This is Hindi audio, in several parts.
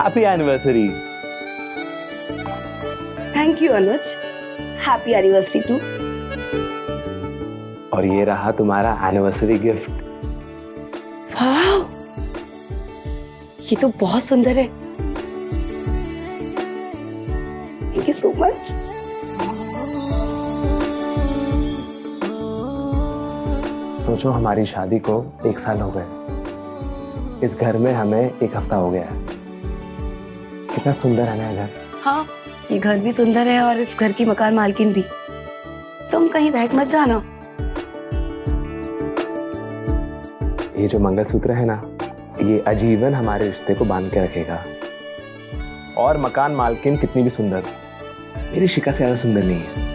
Happy anniversary. Thank you Anuj, happy anniversary too. और ये रहा तुम्हारा एनिवर्सरी गिफ्ट। वाह, ये तो बहुत सुंदर है। Thank you so much. सोचो हमारी शादी को 1 साल हो गए। इस घर में हमें 1 हफ्ता हो गया है। कितना सुंदर है ना घर। हाँ, ये घर भी सुंदर है और इस घर की मकान मालकिन भी। तुम कहीं बहक मत जाना। ये जो मंगलसूत्र है ना, ये आजीवन हमारे रिश्ते को बांध के रखेगा। और मकान मालकिन कितनी भी सुंदर, मेरी शिका से ज्यादा सुंदर नहीं है।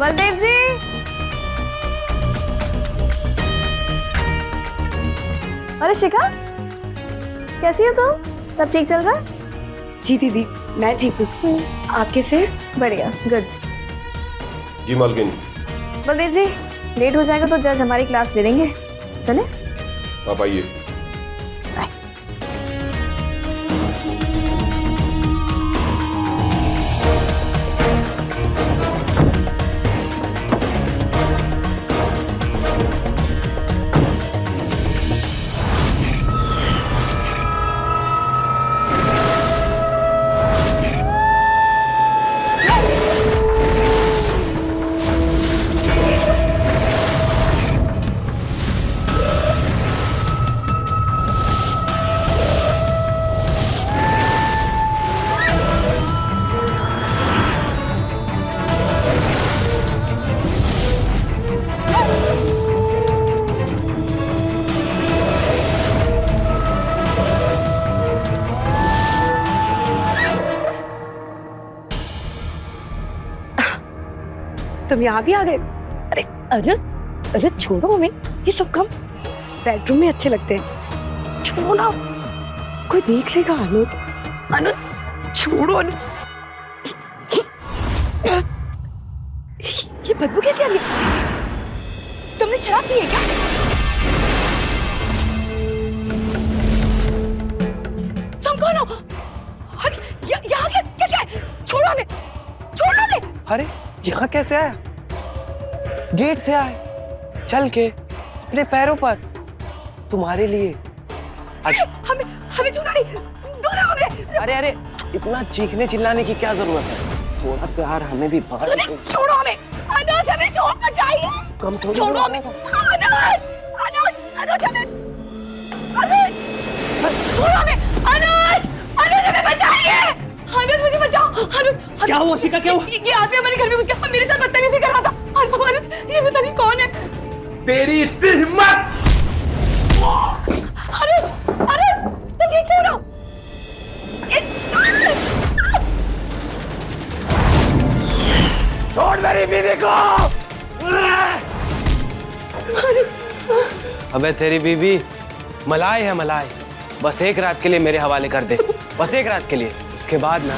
बलदेव जी, अरे शिखा, कैसी हो तुम? सब ठीक चल रहा है? जी दीदी, मैं ठीक हूँ। आप कैसे? बढ़िया, गुड। जी मालकिन। बलदेव जी, लेट हो जाएगा तो जज हमारी क्लास ले लेंगे। चले? आप आइए। तुम यहाँ भी आ गए? अरे अरे अरे छोड़ो हमें, ये सब काम बेडरूम में अच्छे लगते हैं। छोड़ो ना, कोई देख लेगा। अनुज, अनुज छोड़ो। अनुज, ये बदबू कैसी आ रही है? तुमने शराब पी है क्या? तुम कौन हो? अरे यहाँ कैसे आए? छोड़ो हमें, छोड़ो हमें। अरे यहाँ कैसे आया? गेट से आए, चल के अपने पैरों पर, तुम्हारे लिए। हमें हमें छोड़ो नहीं, दूर रहो हमें। अरे अरे, इतना चीखने चिल्लाने की क्या जरूरत है? थोड़ा प्यार हमें भी बाहर। छोड़ो हमें। अनुज, हमें छोड़ मत जाइए। कम छोड़ो हमें। अनुज, अनुज, अनुज हमें, अनुज छोड़ो हमें। अनुज, अनुज हमें बचाइए। अनुज मुझे बचाओ। अनुज, क्या हुआ शिखा, क्या हुआ? ये आदमी हमारे घर में घुस के मेरे साथ बदतमीजी कर रहा था। अनुज, ये पता नहीं कौन है। तेरी इतनी हिम्मत! अनुज, अनुज तुम ये क्यों रहो? छोड़ मेरी बीवी को! अबे तेरी बीबी मलाई है मलाई, बस एक रात के लिए मेरे हवाले कर दे, बस एक रात के लिए। उसके बाद ना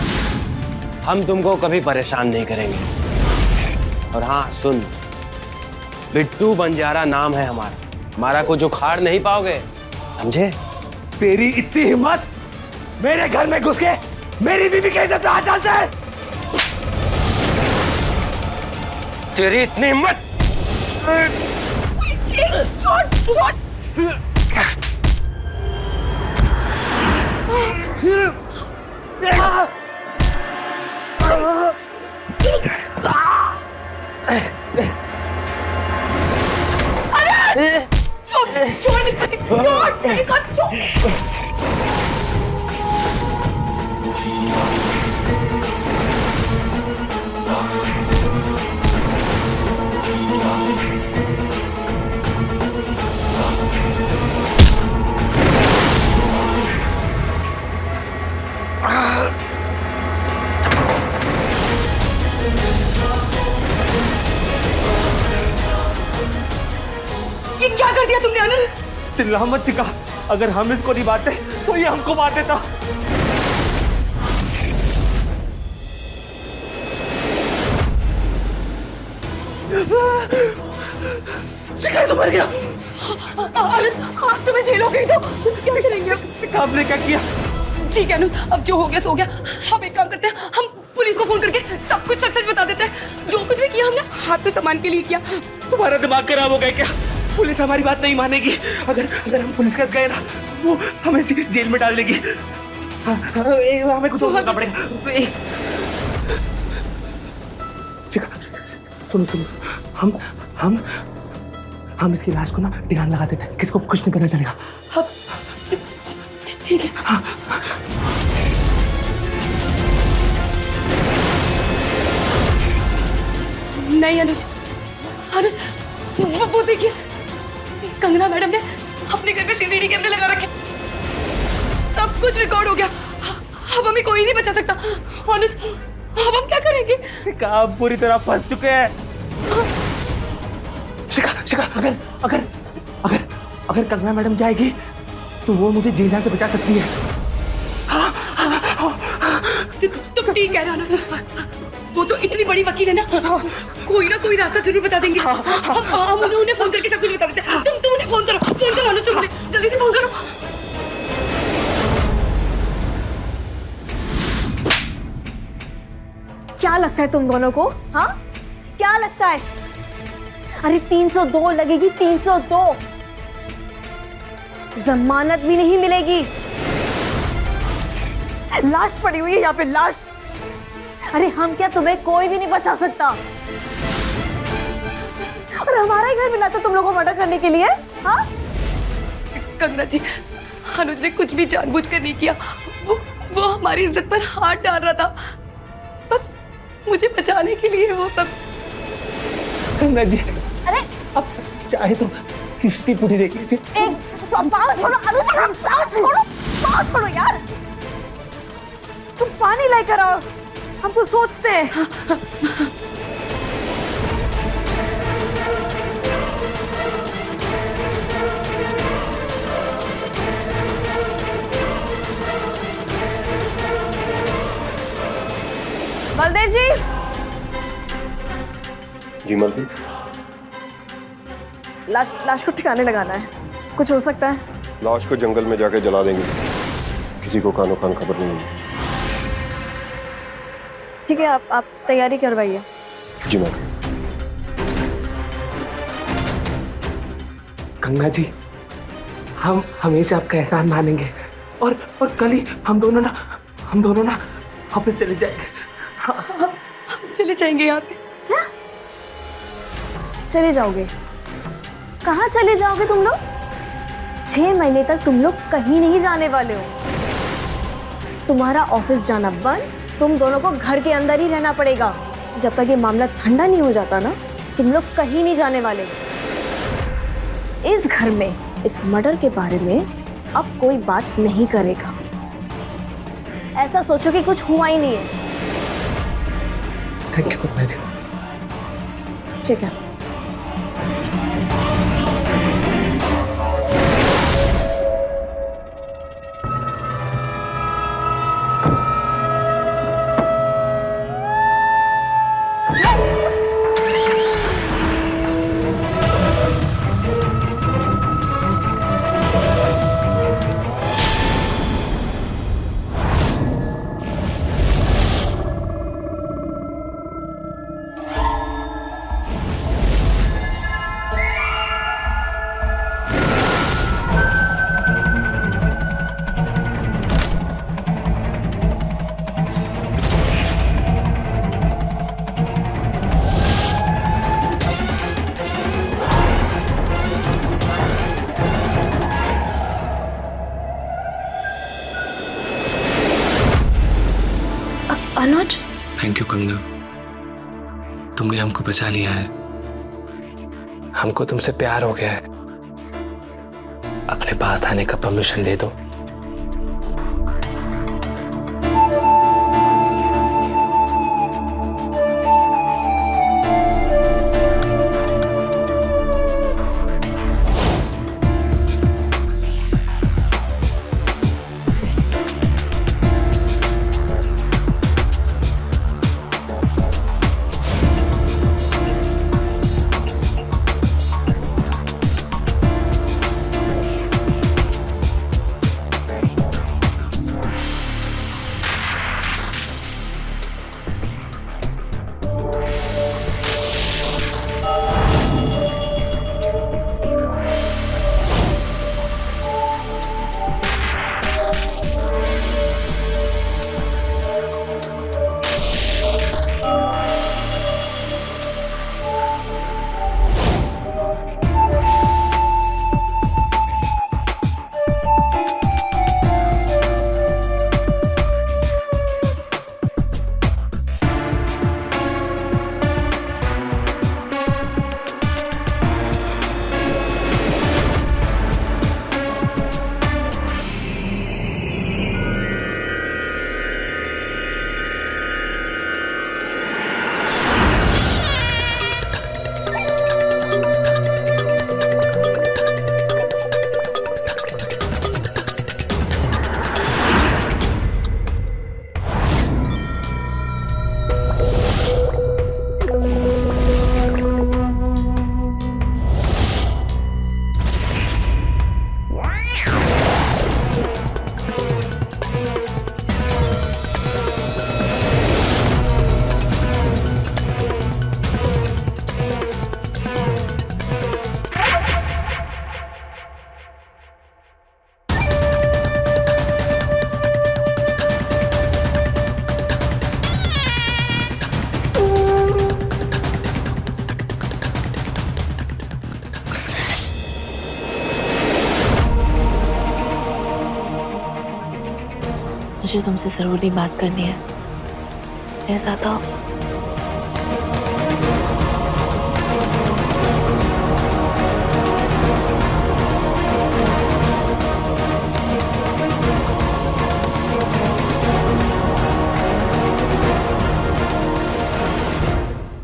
हम तुमको कभी परेशान नहीं करेंगे। और हाँ सुन, बिट्टू बंजारा नाम है हमारा कुछ उखाड़ नहीं पाओगे, समझे? तेरी इतनी हिम्मत, मेरे घर में घुस के मेरी बीवी के इज्जत पे हाथ डालता है? तेरी इतनी हिम्मत? छोड़ छोड़। छोड़ मेरे को, छोड़। ये क्या कर दिया तुमने अनिल? चिल्ला मत शिखा, अगर हम इसको नहीं मारते तो ये हमको मार देता। शिखा तो मर गया। अनिल आप तुम्हें जेल हो गई तो क्या करेंगे अब? शिखा आपने क्या किया? ठीक है अनिल, अब जो हो गया सो हो गया। हम एक काम करते हैं, हम पुलिस को फोन करके सब कुछ सच सच बता देते हैं। जो कुछ भी किया हमने हाथ में सामान के लिए किया। तुम्हारा दिमाग खराब हो गया क्या? पुलिस हमारी बात नहीं मानेगी। अगर अगर हम पुलिस के पास गए ना, वो हमें जेल में डाल देगी। हमें कुछ और करना पड़ेगा। शिखा सुनो सुनो, हम इसकी लाश को ना ध्यान लगा देते हैं, किसको कुछ नहीं पता चलेगा। हाँ ठीक है। हाँ। नहीं अनुज, अनुज वो देखिए, कंगना मैडम ने अपने घर में सीसीटीवी कैमरे लगा रखे, सब कुछ रिकॉर्ड हो गया। अब हमें कोई नहीं बचा सकता। अनुज अब हम क्या करेंगे? शिखा आप पूरी तरह फंस चुके हैं। शिखा अगर अगर अगर अगर कंगना मैडम जाएगी तो वो मुझे जेल से बचा सकती है। तुम ठीक कह रहे हो अनुज, वो तो इतनी बड़ी वकील है ना, कोई ना कोई रास्ता जरूर बता देंगे। हम उन्हें फोन करके सब कुछ बता देते हैं। तुम उन्हें फोन करो अनुज, तुम उन्हें जल्दी से फोन करो। क्या लगता है तुम दोनों को? हाँ क्या लगता है? अरे 302 लगेगी, 302। जमानत भी नहीं मिलेगी। लाश पड़ी हुई है यहाँ पे, लाश। अरे हम क्या, तुम्हें कोई भी नहीं बचा सकता। और हमारा ही घर मिला था तुम लोगों को मर्डर करने के लिए? हाँ कंगना जी, अनुज ने कुछ भी जानबूझकर नहीं किया। वो हमारी इज्जत पर हाथ डाल रहा था, बस मुझे बचाने के लिए वो सब। कंगना जी अरे अब चाहे तो सीसीटीवी फुटेज देख लीजिए। एक पाँव छोड़ो अनुज, पाँव छोड़ो यार। तुम पानी लेकर आओ, हम कुछ सोचते हैं। बलदेव जी। जी मालकिन। लाश को ठिकाने लगाना है, कुछ हो सकता है? लाश को जंगल में जाके जला देंगे, किसी को कानो कान खबर नहीं होगी। ठीक है, आप तैयारी करवाइए। जी मालकिन। गंगा जी, हम हमेशा आपका एहसान मानेंगे और कल ही हम दोनों ना वापस चले जाएंगे। हम चले जाएंगे यहाँ से। क्या चले जाओगे? कहाँ चले जाओगे तुम लोग? 6 महीने तक तुम लोग कहीं नहीं जाने वाले हो। तुम्हारा ऑफिस जाना बंद, तुम दोनों को घर के अंदर ही रहना पड़ेगा। जब तक ये मामला ठंडा नहीं हो जाता ना, तुम लोग कहीं नहीं जाने वाले। इस घर में इस मर्डर के बारे में अब कोई बात नहीं करेगा। ऐसा सोचो कि कुछ हुआ ही नहीं है। Thank you Ganga ji. ठीक है। कंगना, तुमने हमको बचा लिया है। हमको तुमसे प्यार हो गया है। अपने पास आने का परमिशन दे दो। मुझे तुमसे जरूरी बात करनी है। मेरे साथ आओ।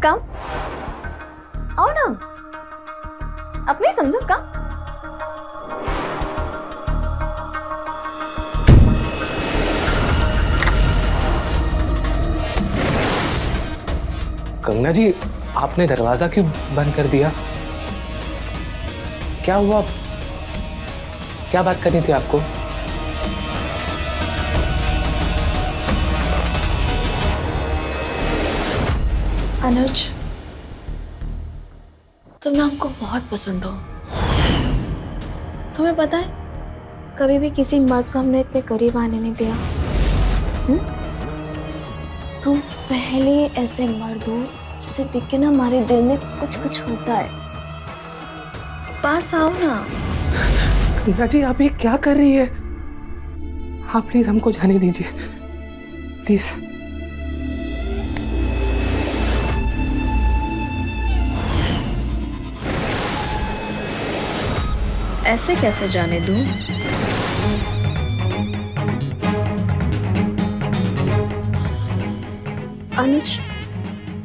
कम आओ ना, अपने समझो कम। कंगना जी, आपने दरवाजा क्यों बंद कर दिया? क्या हुआ? क्या बात करनी थी आपको? अनुज, तुम ना हमको बहुत पसंद हो। तुम्हें पता है, कभी भी किसी मर्द को हमने इतने करीब आने नहीं दिया। तुम पहले ऐसे मर्द हो जिसे देख के ना हमारे दिल में कुछ कुछ होता है। पास आओ ना। कंगना जी, आप ये क्या कर रही है? आप प्लीज हमको जाने दीजिए, प्लीज। ऐसे कैसे जाने दूं? अनुज,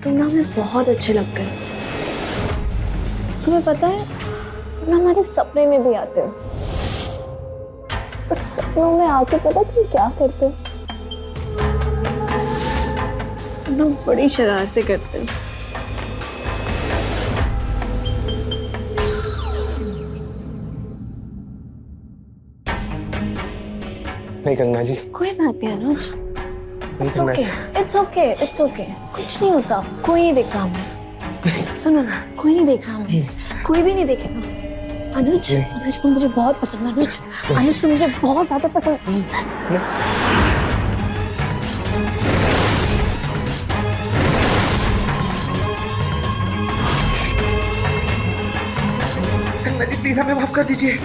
तुम ना हमें बहुत अच्छे लगते हो। तुम्हें पता है, तुम ना हमारे सपने में भी आते हो। उस सपनों में आके पता तुम क्या करते हो? तुम ना बड़ी शरारतें करते हो। नहीं कंगना जी, कोई बात नहीं अनुज। नहीं Kangana ji. It's okay, it's okay. कुछ नहीं होता, कोई नहीं देख रहा हमें। सुनो ना, कोई नहीं देख रहा हमें, कोई भी नहीं देखेगा। अनुज, अनुज तुम मुझे बहुत पसंद है। अनुज, अनुज तुम मुझे बहुत ज्यादा पसंद है। कंगना जी प्लीज हमें माफ कर दीजिए।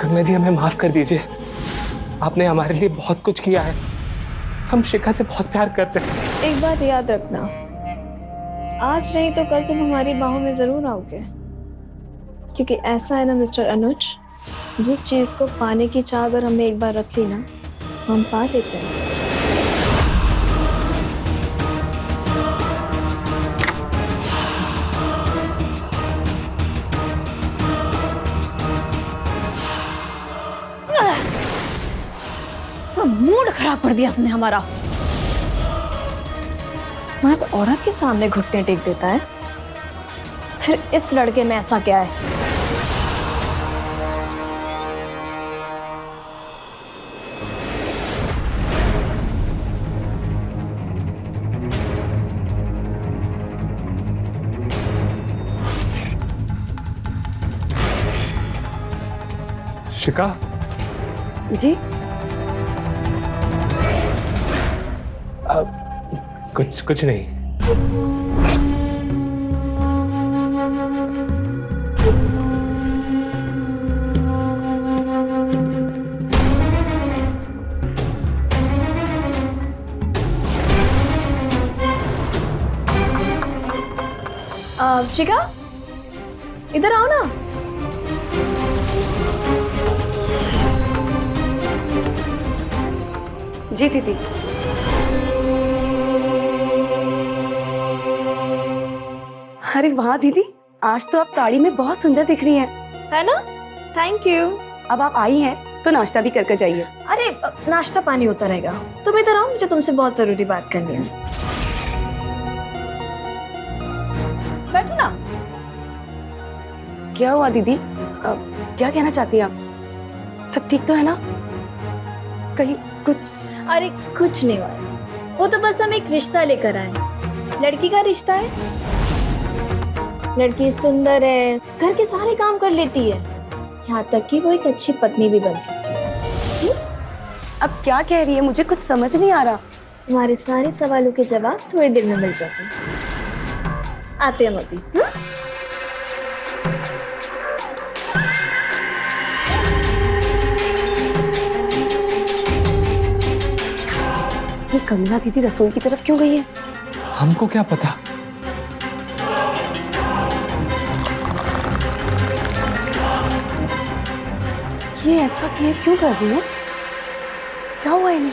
कंगना जी हमें माफ कर दीजिए। आपने हमारे लिए बहुत कुछ किया है। हम शिखा से बहुत प्यार करते हैं। एक बात याद रखना, आज नहीं तो कल तुम हमारी बाहों में जरूर आओगे, क्योंकि ऐसा है ना मिस्टर अनुज, जिस चीज को पाने की चाह अगर हमने एक बार रख ली ना, हम पा लेते हैं। मूड खराब कर दिया उसने हमारा। मर्द औरत के सामने घुटने टेक देता है, फिर इस लड़के में ऐसा क्या है? शिखा, जी कुछ नहीं। शिखा, इधर आओ ना। जी दीदी। अरे वाह दीदी, आज तो आप साड़ी में बहुत सुंदर दिख रही हैं। है ना? Thank you. अब आप आई हैं तो नाश्ता भी करके जाइए। अरे नाश्ता पानी होता रहेगा, तुम इधर आओ, मुझे तुमसे बहुत जरूरी बात करनी है। बैठो ना। क्या हुआ दीदी? क्या कहना चाहती हैं आप? सब ठीक तो है ना? कहीं कुछ? अरे कुछ नहीं हुआ, वो तो बस हम एक रिश्ता लेकर आए। लड़की का रिश्ता है, लड़की सुंदर है, घर के सारे काम कर लेती है, यहाँ तक कि वो एक अच्छी पत्नी भी बन सकती है। अब क्या कह रही है, मुझे कुछ समझ नहीं आ रहा। तुम्हारे सारे सवालों के जवाब थोड़ी देर में मिल जाते हैं। आते हैं हम अभी। ये कमला दीदी रसोई की तरफ क्यों गई है? हमको क्या पता। ये ऐसा क्यों कर रही है? क्या हुआ इन्हें?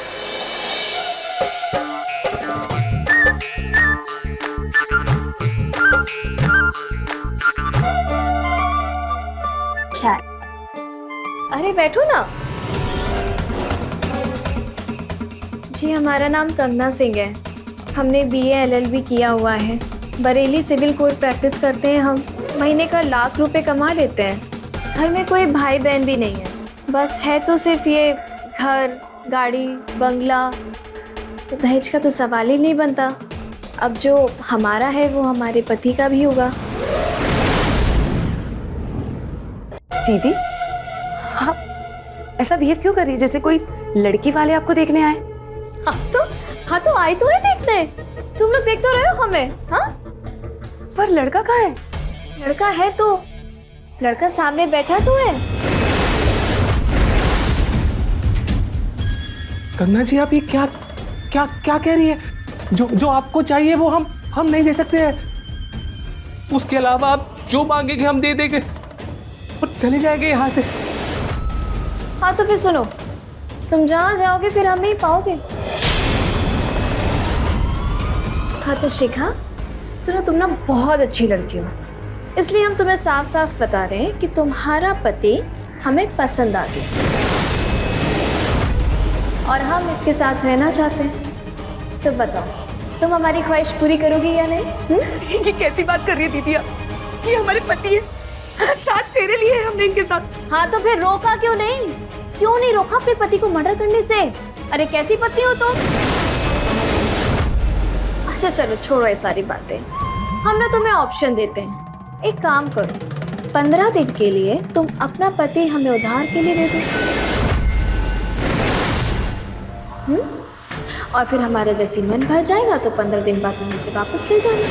चाय। अरे बैठो ना। जी हमारा नाम कंगना सिंह है, हमने BA LLB किया हुआ है, बरेली सिविल कोर्ट प्रैक्टिस करते हैं। हम महीने का लाख रुपए कमा लेते हैं। घर में कोई भाई बहन भी नहीं है, बस है तो सिर्फ ये घर, गाड़ी, बंगला। तो दहेज का तो सवाल ही नहीं बनता। अब जो हमारा है वो हमारे पति का भी होगा। दीदी, आप ऐसा बिहेव क्यों कर रही है जैसे कोई लड़की वाले आपको देखने आए? हाँ तो आए तो है देखने, तुम लोग देख तो रहे हो हमें। हाँ पर लड़का कहाँ है? लड़का है तो, लड़का सामने बैठा तो है। कंगना जी, आप ये क्या क्या क्या कह रही है? जो आपको चाहिए वो हम नहीं दे सकते हैं। उसके अलावा आप जो मांगेंगे हम दे देंगे और चले जाएंगे यहाँ से। हाँ तो फिर सुनो, तुम जहाँ जाओगे फिर हमें ही पाओगे। हाँ तो शिखा सुनो, तुम ना बहुत अच्छी लड़की हो, इसलिए हम तुम्हें साफ साफ बता रहे हैं कि तुम्हारा पति हमें पसंद आ गया और हम इसके साथ रहना चाहते हैं। तो बताओ, तुम हमारी ख्वाहिश पूरी करोगी या नहीं? ये कैसी बात कर रही है दीदी आप? ये हमारे पति है, साथ तेरे लिए है हमने इनके साथ। हाँ तो फिर रोका क्यों नहीं? क्यों नहीं रोका अपने पति को मर्डर करने से? अरे कैसी पत्नी हो तुम? अच्छा चलो छोड़ो ये सारी बातें, हम ना तुम्हें ऑप्शन देते हैं। एक काम करो, 15 दिन के लिए तुम अपना पति हमें उधार के लिए दे दो। और फिर हमारा जैसे मन भर जाएगा तो 15 दिन बाद तुम इसे वापस ले जाना।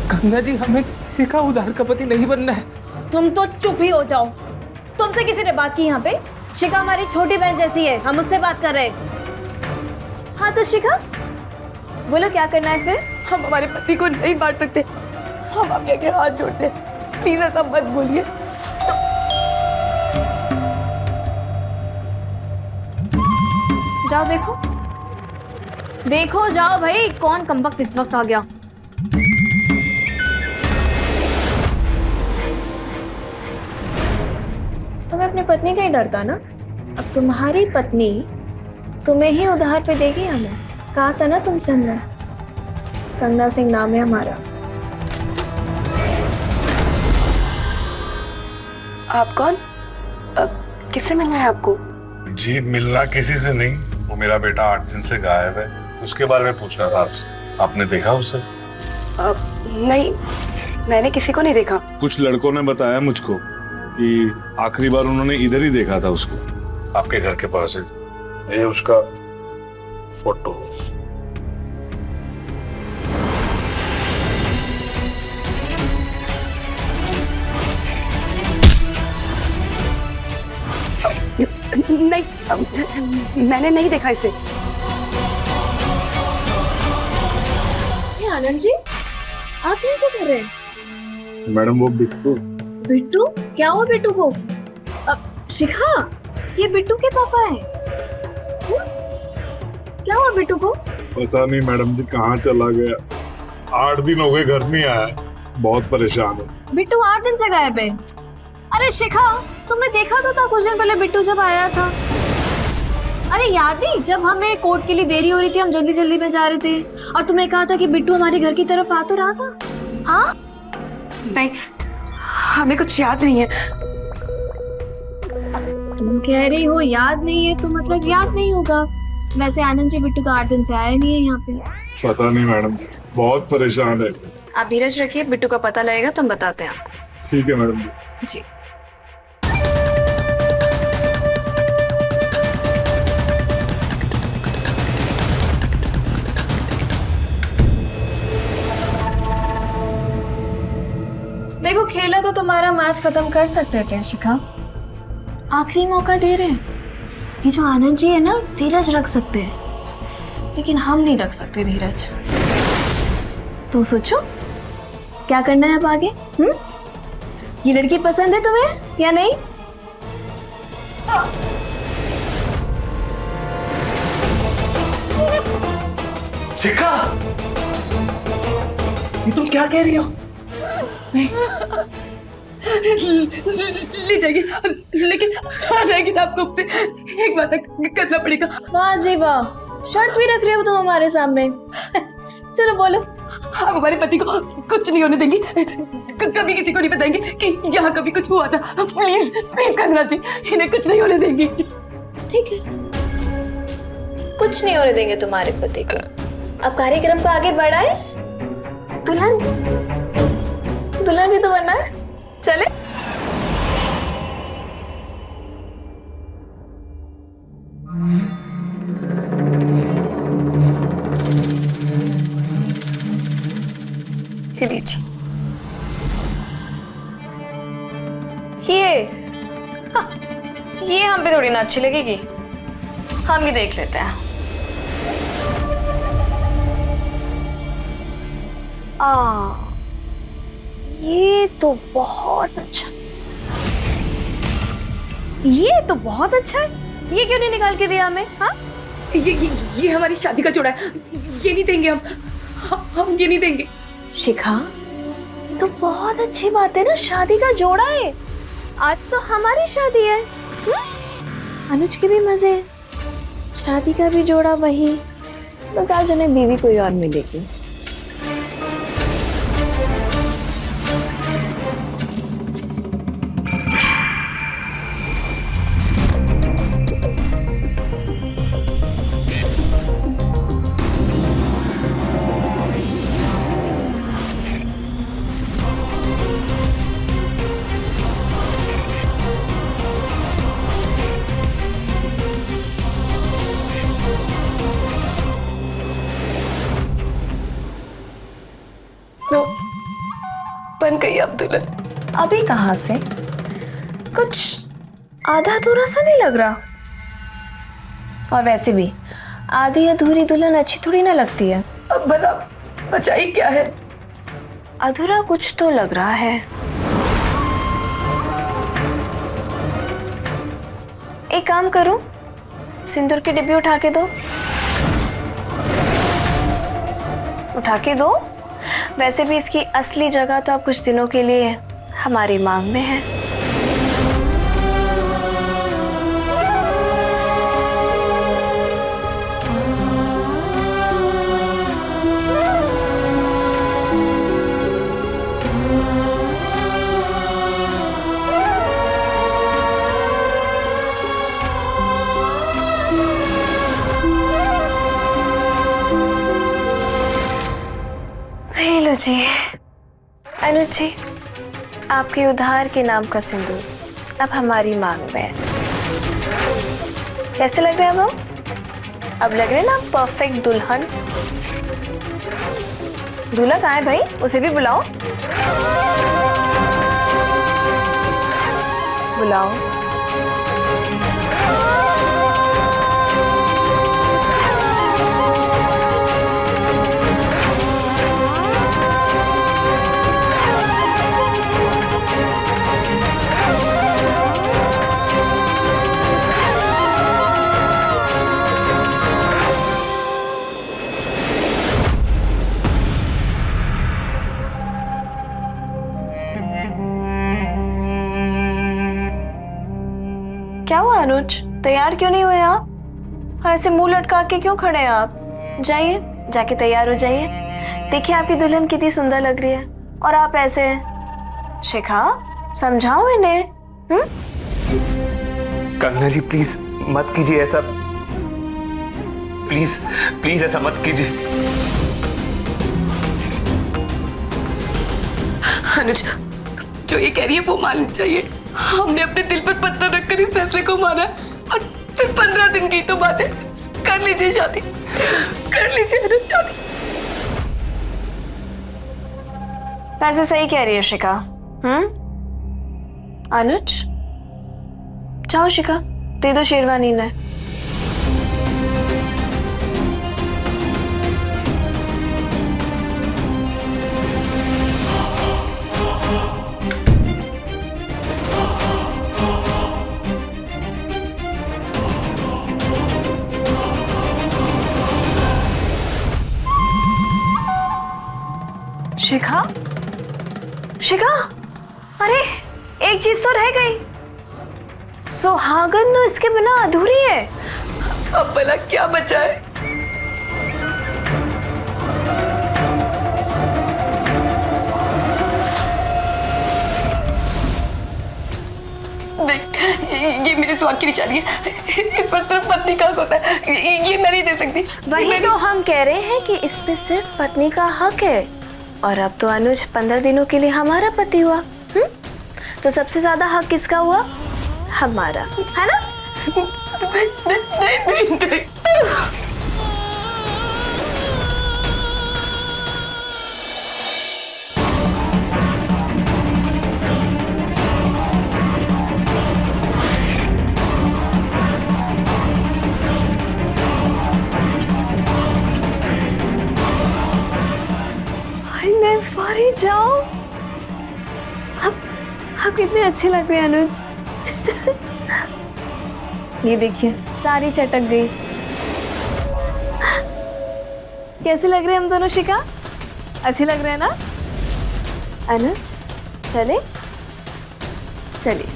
कंगना जी, हमें किसी का उधार का पति नहीं बनना है। तुम तो चुप ही हो जाओ। तुमसे किसी ने बात की यहाँ पे? शिखा हमारी छोटी बहन जैसी है, हम उससे बात कर रहे हैं। हाँ तो शिखा, बोलो क्या करना है फिर? हम हमारे पति को नहीं मार सकते, हम आपके आगे हाथ जोड़ते हैं, प्लीज ऐसा मत बोलिए। जाओ देखो, देखो जाओ भाई, कौन कमबख्त इस वक्त आ गया। तुम्हें अपनी पत्नी का ही डर था ना? अब तुम्हारी पत्नी तुम्हें ही उधार पे देगी हमें। कहा था ना तुमसे हमने, कंगना सिंह नाम है हमारा। आप कौन? किससे मिलना है आपको? जी मिलना किसी से नहीं, वो मेरा बेटा 8 दिन से गायब है, उसके बारे में पूछ रहा था आपसे। आपने देखा उसे? नहीं, मैंने किसी को नहीं देखा। कुछ लड़कों ने बताया मुझको कि आखिरी बार उन्होंने इधर ही देखा था उसको, आपके घर के पास है। ये उसका फोटो। नहीं, मैंने नहीं देखा इसे। ये आनंद जी, आप यहाँ क्या कर रहे हैं? मैडम वो बिट्टू। बिट्टू? क्या हुआ बिट्टू को? शिखा, ये बिट्टू के पापा हैं। क्या हुआ बिट्टू को? पता नहीं मैडम जी कहाँ चला गया, 8 दिन हो गए घर नहीं आया, बहुत परेशान है। बिट्टू 8 दिन से गायब है। अरे शिखा, तुमने देखा तो था कुछ दिन पहले बिट्टू जब आया था। अरे याद नहीं, जब हमें कोर्ट के लिए देरी हो रही थी, हम जल्दी जल्दी में जा रहे थे और तुमने कहा था कि बिट्टू हमारे घर की तरफ आ तो रहा था। हाँ? नहीं, हमें कुछ याद नहीं है। तुम कह रही हो याद नहीं है तो मतलब याद नहीं होगा। वैसे आनंद जी, बिट्टू तो 8 दिन से आया नहीं है यहाँ पे। पता नहीं मैडम, बहुत परेशान है। आप धीरज रखिए, बिट्टू का पता लगेगा तो हम बताते हैं आपको। ठीक है मैडम जी। जी। देखो, खेला तो तुम्हारा मैच खत्म कर सकते थे शिखा, आखिरी मौका दे रहे हैं। ये जो आनंद जी है ना, धीरज रख सकते हैं, लेकिन हम नहीं रख सकते धीरज। तो सोचो क्या करना है अब आगे। ये लड़की पसंद है तुम्हें या नहीं? शिखा, ये तुम क्या कह रही हो? ले जाइए, लेकिन आ जाएगी ना आपको उससे एक बात करना पड़ेगा। वाह जी वाह, शर्त भी रख रहे हो तुम हमारे सामने। चलो बोलो। आप हमारे पति को कुछ नहीं होने देंगी, कभी किसी को नहीं बताएंगे कि यहाँ कभी कुछ हुआ था। प्लीज प्लीज कंगना जी, इन्हें कुछ नहीं होने देंगी। ठीक है, कुछ नहीं होने देंगे तुम्हारे पति को। अब कार्यक्रम को आगे बढ़ाए। दुल्हन, दुल्हन भी तो बनना है। चले। ये लीजिए। ये हम पे थोड़ी ना अच्छी लगेगी, हम भी देख लेते हैं। ये तो बहुत अच्छा, ये तो बहुत अच्छा है। ये क्यों नहीं निकाल के दिया हमें? हाँ, ये हमारी शादी का जोड़ा है, ये नहीं देंगे हम ये नहीं देंगे। शिखा, तो बहुत अच्छी बात है ना, शादी का जोड़ा है। आज तो हमारी शादी है। अनुज के भी मजे, शादी का भी जोड़ा वही, बस आज उन्हें बीवी कोई और मिलेगी। नो, बन गई अब दुल्हन। अभी कहाँ से? कुछ आधा अधूरा सा नहीं लग रहा। और वैसे भी आधी अधूरी दुल्हन अच्छी थोड़ी ना लगती है। अब भला बचाई क्या है? अधूरा कुछ तो लग रहा है। एक काम करो, सिंदूर के डिब्बे उठा के दो। उठा के दो। वैसे भी इसकी असली जगह तो अब कुछ दिनों के लिए हमारी मांग में है। लो जी, अनुज जी, आपके उधार के नाम का सिंदूर अब हमारी मांग में है। कैसे लग रहे हैं अब हम? अब लग रहे हैं ना परफेक्ट दुल्हन। दूल्हा कहाँ है भाई? उसे भी बुलाओ। बुलाओ। क्या हुआ अनुज, तैयार क्यों नहीं हुए आप? और ऐसे मुंह लटका के क्यों खड़े हैं आप? जाइए, जाके तैयार हो जाइए। देखिए आपकी दुल्हन कितनी सुंदर लग रही है और आप ऐसे। शिखा, समझाओ इन्हें। कंगना जी प्लीज मत कीजिए ऐसा, प्लीज प्लीज ऐसा मत कीजिए। अनुज, जो ये कह रही है वो माननी चाहिए। हमने अपने दिल पर पत्थर रखकर इस फैसले को माना और फिर 15 दिन की तो बात है। कर लीजिए शादी, कर लीजिए अनुज शादी। वैसे सही कह रही है शिखा। अनुज, जाओ शिखा, दे दो शेरवानी ने। शिखा, शिखा, अरे एक चीज तो रह गई। सुहागन तो इसके बिना अधूरी है। अब भला क्या बचा है? देख, ये मेरे सुहाग की निशानी है। इस पर सिर्फ पत्नी का हक होता है, ये मैं नहीं दे सकती। वही तो हम कह रहे हैं कि इस पे सिर्फ पत्नी का हक है। और अब तो अनुज 15 दिनों के लिए हमारा पति हुआ। तो सबसे ज्यादा हक किसका हुआ? हमारा, है ना? नहीं। मैं जाओ। अब कितने अच्छे लग रहे हैं अनुज। ये देखिए सारी चटक गई। कैसे लग रहे हैं हम दोनों शिखा? अच्छे लग रहे हैं ना अनुज? चले चलिए।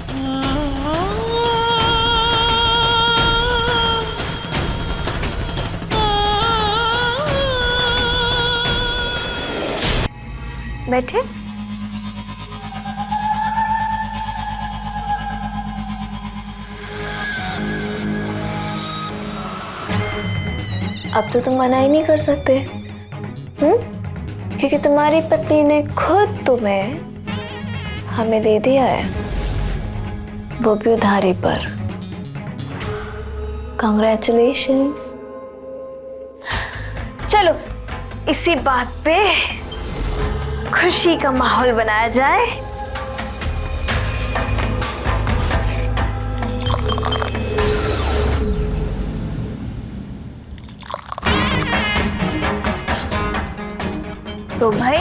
बैठे। अब तो तुम मना ही नहीं कर सकते, क्योंकि तुम्हारी पत्नी ने खुद तुम्हें हमें दे दिया है, वो भी उधारी पर। Congratulations। चलो इसी बात पे खुशी का माहौल बनाया जाए। तो भाई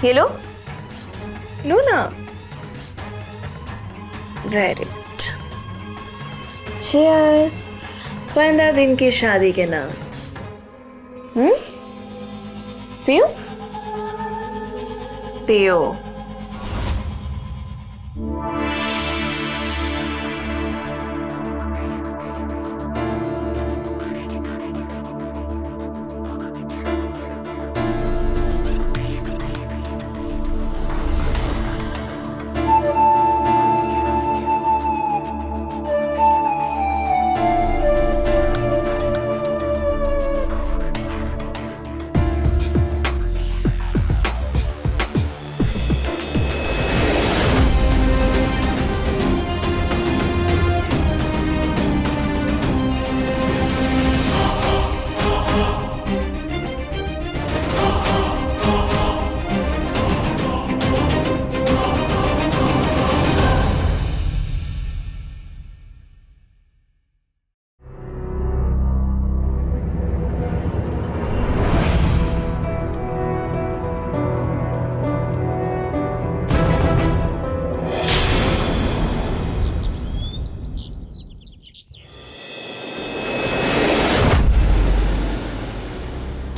ये लो, लो ना। Very good. चीयर्स 15 दिन की शादी के नाम। पियो पियो।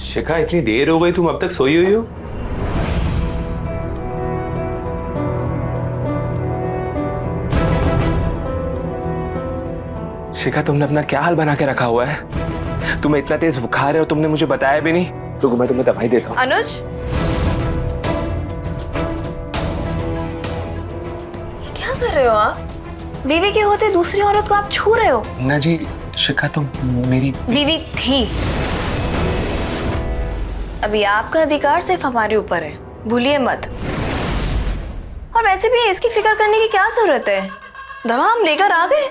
शिखा, इतनी देर हो गई, तुम अब तक सोई हुई हो? शिखा, तुमने अपना क्या हाल बना के रखा हुआ है? तुम्हें इतना तेज बुखार है और तुमने मुझे बताया भी नहीं। रुको, मैं तुम्हें दवाई देता हूँ। अनुज, क्या कर रहे हो आप? बीवी के होते दूसरी औरत को आप छू रहे हो? ना जी शिखा, तुम मेरी बीवी थी। अभी आपका अधिकार सिर्फ हमारे ऊपर है, भूलिए मत। और वैसे भी इसकी फिक्र करने की क्या जरूरत है? दवा हम लेकर आ गए।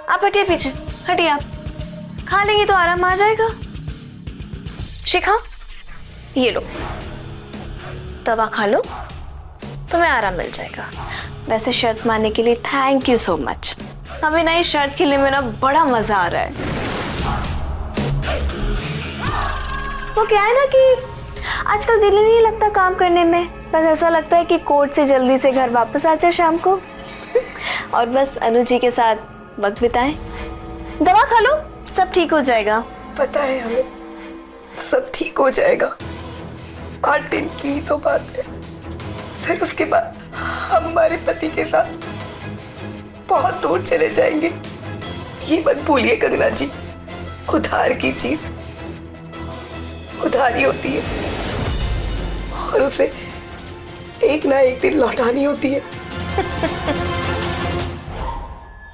आप हटिए पीछे, हटिए। आप खा लेंगे तो आराम आ जाएगा। शिखा, ये लो, दवा खा लो, तुम्हें आराम मिल जाएगा। वैसे शर्त मानने के लिए थैंक यू सो मच। हमें नई शर्त खेलने में ना बड़ा मजा आ रहा है। वो क्या है ना कि आजकल दिल ही नहीं लगता काम करने में। बस ऐसा लगता है कि कोर्ट से जल्दी से घर वापस आ जाए शाम को और बस अनु जी के साथ वक्त बिताएं। दवा खा लो, सब ठीक हो जाएगा। पता है हमें, सब ठीक हो जाएगा। 8 दिन की ही तो बात है। फिर उसके बाद हम हमारे पति के साथ बहुत दूर चले जाएंगे। ये मत भूलिए कंगना जी, उधार की चीज उधारी होती है और उसे एक ना एक दिन लौटानी होती है।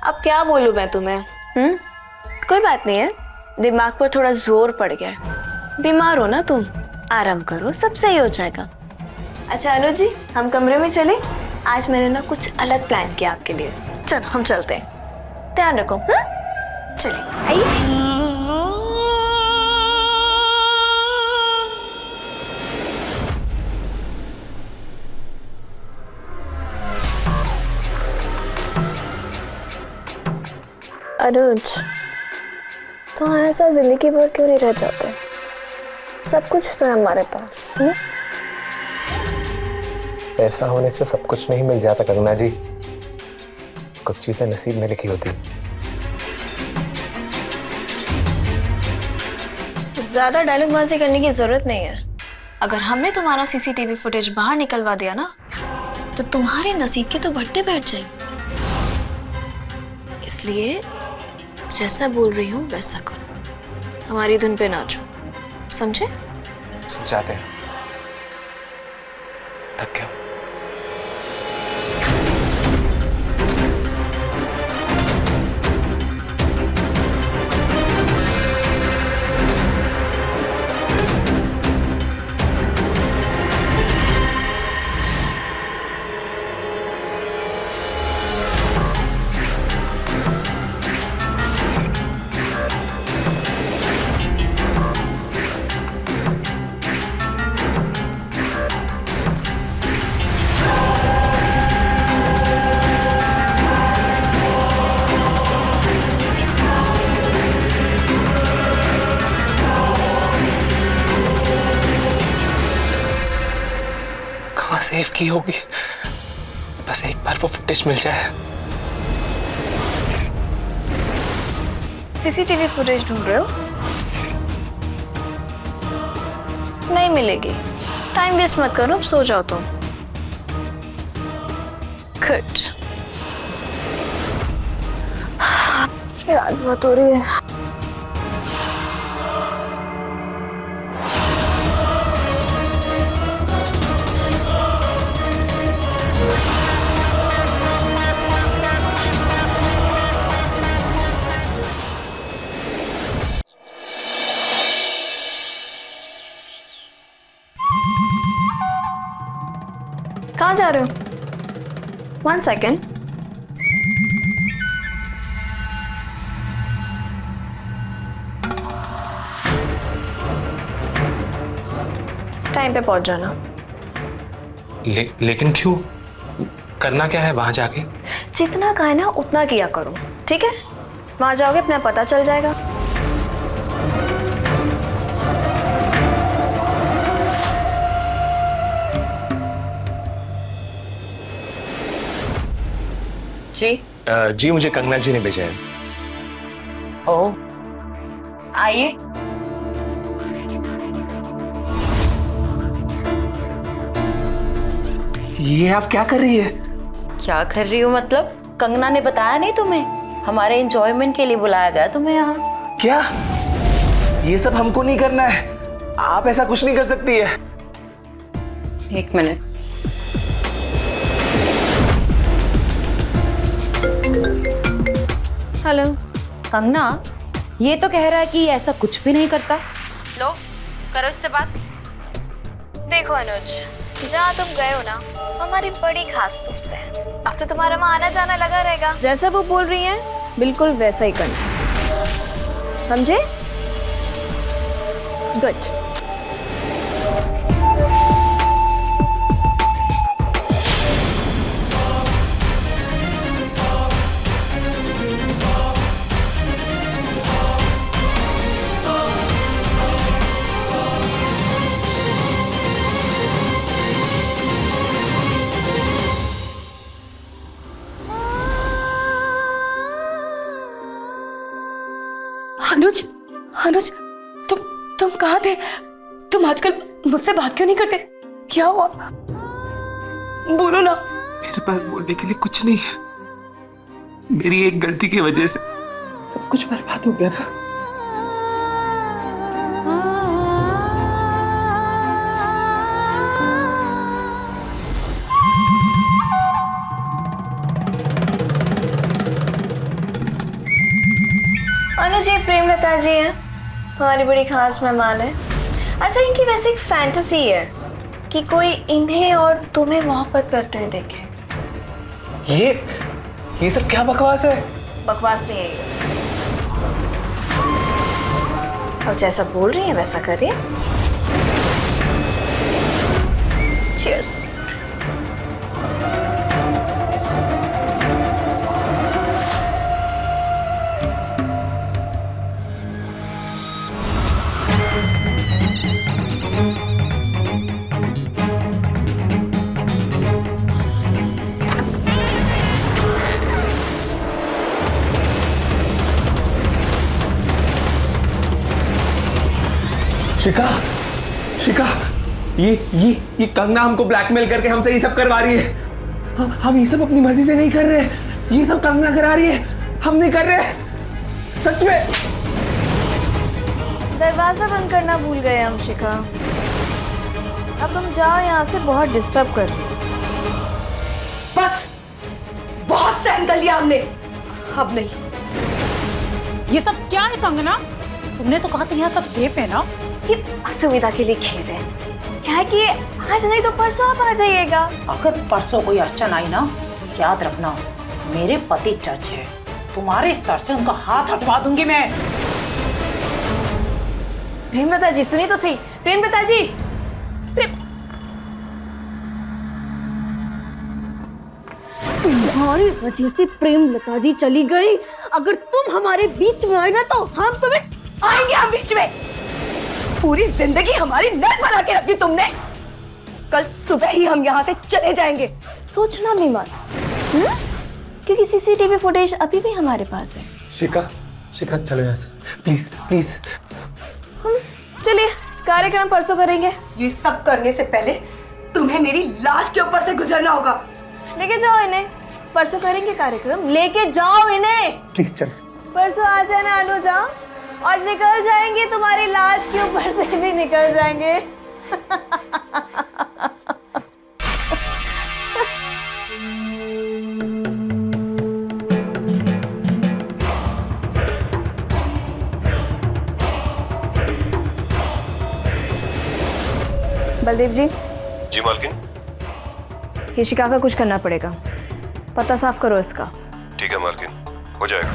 अब क्या बोलूं मैं तुम्हें? कोई बात नहीं है, दिमाग पर थोड़ा जोर पड़ गया है। बीमार हो ना तुम, आराम करो, सब सही हो जाएगा। अच्छा अनु जी, हम कमरे में चले। आज मैंने ना कुछ अलग प्लान किया आपके लिए। चलो हम चलते हैं, ध्यान रखो। चलिए आइए। अनुज, तो ऐसा जिंदगी भर क्यों नहीं रह जाते? सब कुछ तो है हमारे पास। पैसा होने से सब कुछ नहीं मिल जाता कंगना जी, कुछ चीजें नसीब में लिखी होती। ज्यादा डायलॉगबाजी करने की जरूरत नहीं है। अगर हमने तुम्हारा सीसीटीवी फुटेज बाहर निकलवा दिया ना, तो तुम्हारे नसीब के तो भट्टे बैठ जाएंगे। इसलिए जैसा बोल रही हूँ वैसा करो, हमारी धुन पे नाचो, समझे? जाते हैं, थक गया। सेव की होगी, बस एक बार वो फुटेज मिल जाए। सीसीटीवी फुटेज ढूंढ रहे हो? नहीं मिलेगी। टाइम वेस्ट मत करो, अब सो जाओ तुम। गुड। रात बहुत हो रही है। कहाँ जा रहे हो? 1 सेकेंड। टाइम पे पहुंच जाना। लेकिन क्यों? करना क्या है वहां जाके? जितना कहा है ना उतना किया करो, ठीक है? वहां जाओगे अपना पता चल जाएगा। जी मुझे कंगना जी ने भेजा है। ओ, आइए। ये आप क्या कर रही है? क्या कर रही हूँ मतलब? कंगना ने बताया नहीं तुम्हें? हमारे एंजॉयमेंट के लिए बुलाया गया तुम्हें यहाँ। क्या? ये सब हमको नहीं करना है। आप ऐसा कुछ नहीं कर सकती है। 1 मिनट। हेलो। कंगना, ये तो कह रहा है कि ऐसा कुछ भी नहीं करता। लो, करो इससे बात। देखो अनुज, जहाँ तुम गए हो ना, हमारी बड़ी खास दोस्त है। अब तो तुम्हारा वहाँ आना जाना लगा रहेगा। जैसा वो बोल रही है बिल्कुल वैसा ही करना, समझे? गुड। अनुज, अनुज, तुम कहाँ थे? तुम आजकल मुझसे बात क्यों नहीं करते? क्या हुआ? बोलो ना। मेरे पास बोलने के लिए कुछ नहीं है। मेरी एक गलती की वजह से सब कुछ बर्बाद हो गया ना। अनुज, ये प्रेमलता जी हैं, तुम्हारी बड़ी खास मेहमान है। अच्छा, इनकी वैसे एक फैंटेसी है कि कोई इन्हें और तुम्हें मोहब्बत करते हुए देखे। ये सब क्या बकवास है? बकवास नहीं है ये। और जैसा बोल रही है वैसा करिए। चीयर्स। शिका, ये कंगना हमको ब्लैकमेल करके हमसे ये सब करवा रही है। हम ये सब अपनी मर्जी से नहीं कर रहे। ये सब कंगना करा रही है, हम नहीं कर रहे। सच में। दरवाजा बंद करना भूल गए हम शिखा। अब तुम जाओ यहाँ से, बहुत डिस्टर्ब कर रही हो। बस, बहुत सहन कर लिया हमने, अब नहीं। ये सब क्या है कंगना? तुमने तो कहा था यहाँ सब सेफ है ना? ये असुविधा के लिए खेल रहे हैं। क्या है कि आज नहीं तो परसों आप आ जाइएगा। अगर परसों कोई अड़चन आई ना, याद रखना मेरे पति जज है, तुम्हारे सर से उनका हाथ हटवा दूंगी मैं। प्रेमलता जी, सुनिए तो सही। प्रेमलता जी, तुम्हारी वजह से प्रेमलता जी चली गई। अगर तुम हमारे बीच में आए ना तो हम तुम्हें आएंगे हम बीच में। पूरी जिंदगी हमारी नर्क बना के रखी तुमने। कल सुबह ही हम यहाँ से चले जाएंगे। सोचना भी मत, क्योंकि सीसीटीवी फुटेज अभी भी हमारे पास है। शिखा, शिखा चलो यहाँ से, प्लीज प्लीज। चलिए, कार्यक्रम परसों करेंगे। ये सब करने से पहले तुम्हें मेरी लाश के ऊपर से गुजरना होगा। लेके जाओ इन्हें, परसों करेंगे कार्यक्रम, लेके जाओ इन्हें। प्लीज चलो। परसों आ जाना अनुजा, और निकल जाएंगे, तुम्हारी लाश के ऊपर से भी निकल जाएंगे। बलदेव जी। जी मालकिन। ये शिका का कुछ करना पड़ेगा, पता साफ करो इसका। ठीक है मालकिन, हो जाएगा।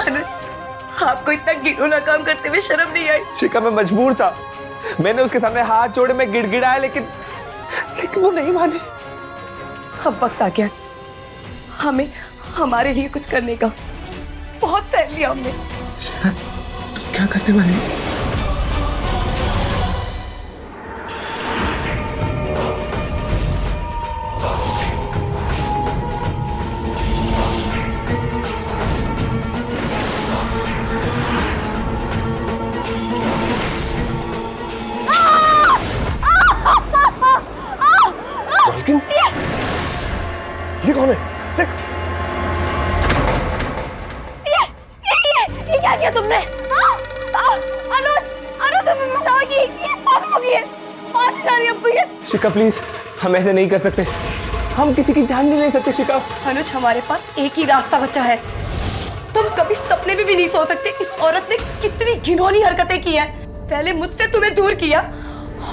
अनुज, आपको इतना घिनौना काम करते हुए शर्म नहीं आई? शिखा मैं मजबूर था, मैंने उसके सामने हाथ जोड़े, मैं गिड़गिड़ाया, लेकिन वो नहीं मानी। अब वक्त आ गया हमें हमारे लिए कुछ करने का। बहुत सह लिया हमने। क्या करने वाले? ये कौन है? देख। ये क्या किया तुमने? अनुज, अनुज तुम्हें बताओ ये पाप हो गई है, पाप कर रही है। शिखा प्लीज, हम ऐसे नहीं कर सकते, हम किसी की जान नहीं ले सकते। शिखा। अनुज, हमारे पास एक ही रास्ता बचा है। तुम कभी सपने में भी नहीं सोच सकते इस औरत ने कितनी घिनौनी हरकतें की हैं। पहले मुझसे तुम्हें दूर किया,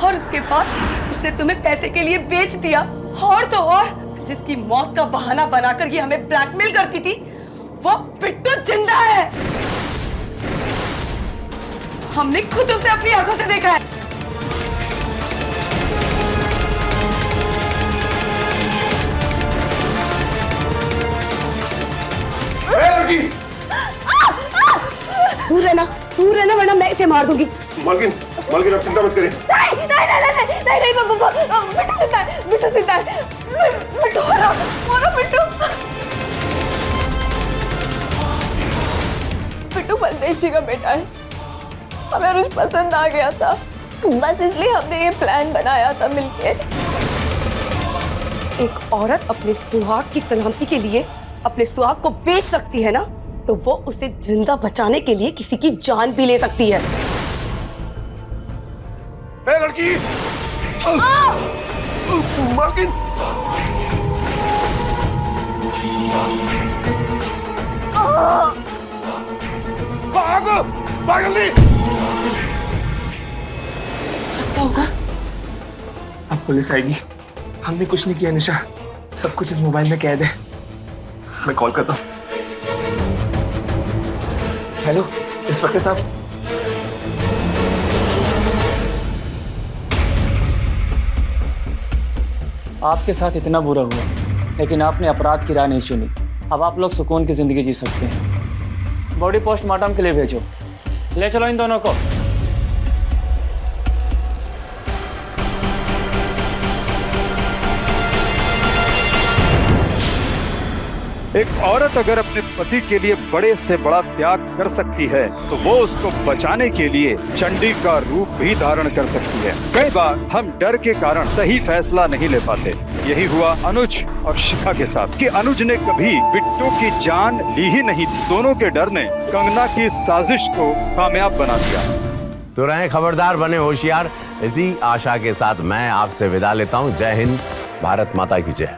और उसके बाद उसने तुम्हें पैसे के लिए बेच दिया। और तो और, जिसकी मौत का बहाना बनाकर ये हमें ब्लैकमेल करती थी, वो बिट्टू जिंदा है। हमने खुद उसे अपनी आंखों से देखा है। दूर रहना वरना मैं इसे मार दूंगी। मालकिन, मालकिन आप चिंता मत करें। नहीं बाबा, बिट्टू जिंदा है, बिट्टू जिंदा है, बिट्टू मारो बिट्टू। बिट्टू बलदेव जी का बेटा है, हमें अनुज पसंद आ गया था, बस इसलिए हमने ये प्लान बनाया था मिलके। एक औरत अपने सुहाग की सलामती के लिए अपने सुहाग को बेच सकती है ना, तो वो उसे जिंदा बचाने के लिए किसी की जान भी ले सकती है। ए लड़की! मालकिन! भाग! भाग जल्दी! अब पुलिस आएगी। हमने कुछ नहीं किया निशा, सब कुछ इस मोबाइल में कैद है। मैं कॉल करता हूँ। हेलो इंस्पेक्टर साहब। आपके साथ इतना बुरा हुआ, लेकिन आपने अपराध की राह नहीं चुनी। अब आप लोग सुकून की जिंदगी जी सकते हैं। बॉडी पोस्टमार्टम के लिए भेजो, ले चलो इन दोनों को। एक औरत अगर अपने पति के लिए बड़े से बड़ा त्याग कर सकती है, तो वो उसको बचाने के लिए चंडी का रूप भी धारण कर सकती है। कई बार हम डर के कारण सही फैसला नहीं ले पाते। यही हुआ अनुज और शिखा के साथ, कि अनुज ने कभी बिट्टू की जान ली ही नहीं थी। दोनों के डर ने कंगना की साजिश को कामयाब बना दिया। तो रहें खबरदार, बने होशियार। इसी आशा के साथ मैं आपसे विदा लेता हूँ। जय हिंद, भारत माता की जय।